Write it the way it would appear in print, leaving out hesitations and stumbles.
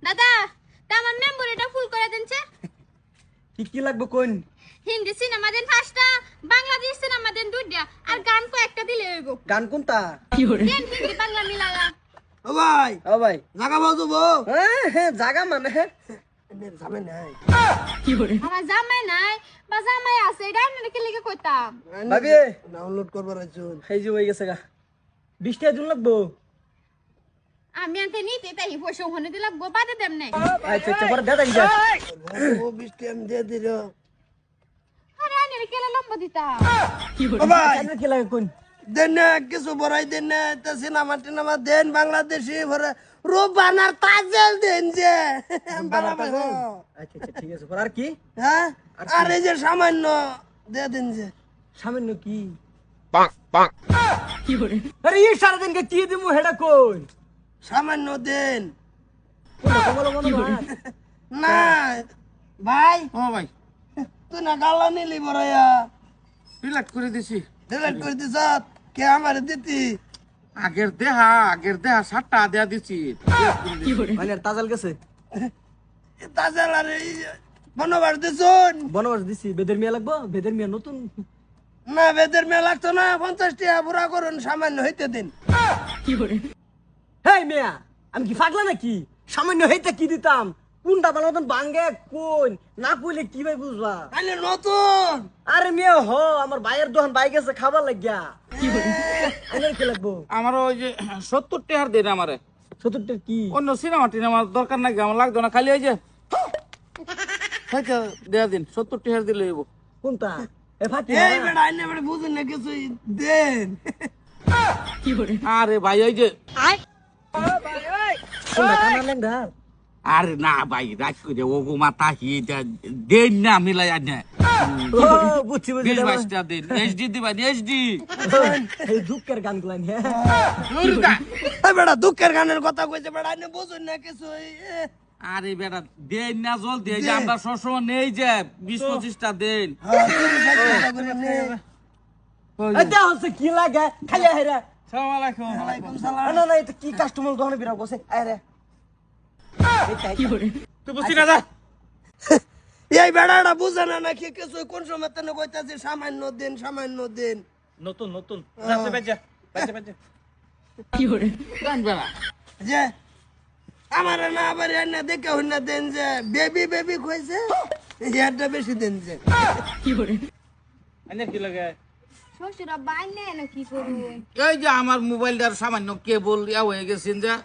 দাদা আমার মেমোরিটা ফুল করে দিনছে। কি কি লাগবে কোন? হিন্দি সিনেমা দেন 5টা, বাংলাদেশ সিনেমা দেন 2টা, আর গান কয়েকটা দিলে হইব। গান কোনটা? দেন হিন্দি বাংলা মিলায়া। ও ভাই ভাই জাগা বাজবো হ্যাঁ জাগা মানে এনে যাবে নাই আমার জামাই নাই বা জামাই আছে এটা আপনারা কি লিখে কইতাম। ভাবি ডাউনলোড করবার আইছুন এই যে হয়ে গেছে গা 20 টাকা দিন লাগবো। আমি আনতে নিতে তাই পয়সা ওখানে দিলাম গো বাদে দেম নাই। আচ্ছা আচ্ছা পরে দাদা যা ও 20 টাকা দিয়ে দিল আরে আনে কেলা লম্বা দিতা। ও ভাই কি লাগে কোন? দেন না কিছু বড়াই দেন না তা সিনেমা টিনেমা দেন বাংলাদেশি ভরে রূপবানার তাজেল দেন যে আচ্ছা আচ্ছা ঠিক আছে পর আর কি? হ্যাঁ আর এই যে সামান্য দিয়ে দিন যে সামান্য কি আরে এই সারাদিন কে কি দিমু হেডা কোন? সামান্য দেন কমলো মনে না ভাই ও ভাই তুই না গালা নিলি বড়াইয়া রিলাক্স করে দিছি। ডিলেট করে দিছ কে আমার দিতি আগের দেহা 7টা দেয়া দিছি। মানে তাজাল গেছে তাজেল আর এই বনবার দিছুন বনবাস দিছি বেদের মিয়া লাগবো বেদের মিয়া নতুন না বেদের মেয়ে লাগতো না 50 টাকা পুরা করুন সামান্য হইতে দিন হেই মিয়া আমি কি পাগলা নাকি? সামান্য হইতে কি দিতাম? কোনটা ভালো মতন ভাঙ্গে কোন না কইলে কি ভাই বুঝবা? তাহলে নতুন আরে মিয়া আমার ভাইয়ের দোকান ভাই গেছে খাবার লাগিয়া আইনার কি লাগবো? আমার ওই যে 70 টাকার দেন আমারে। 70 টাকা কি? অন্য সিনেমা টিনেমা দরকার নাই, আমার লাগতো না, খালি ওই যে দেয়া দিন 70 টাকার দিলে হইব। কোনটা? এ ফাটি এই বেড়া আইনে বেড়া বুঝুন না কিছু দেন আরে ভাই ওই যে কোনটা কানা লেঙ্গা? আরে না ভাই রাজ করে ও গো মাতা হি দেন না মিলাই আনে ও বুঝছি বুঝছি 20-22টা দিন এইচডি দিবানি এইচডি। এই দুঃখের গানগুলো নিয়ে এই বেড়া দুঃখের গানের কথা কইছে বেড়া আইনে বুঝুন না কিছু আরে বেটা দেন না জল দিয়ে যে আমরা সবসময় নেই যে 20-25টা দেন। এটা হচ্ছে কি লাগে খালি হেরা সালাম আলাইকুম। না না এটা কি কাস্টমার দোকানে বিরা বসে আরে তুই বুঝছি না যা এই বেড়াটা বুঝে না নাকি কিছু কোন সময় তেন কইতাছে সামান্য দিন নতুন নতুন যাচ্ছে বেজা গান বেড়া যে আমার না আবার এনে দেখে হই না দেন যে বেবি কইছে ইয়ারটা বেশি দেন যে আনে কি লাগে শ্বশুরা বাইনে না কি করু। এই যে আমার মোবাইলটার সামান্য কেবল ইয়া হয়ে গেছেন যে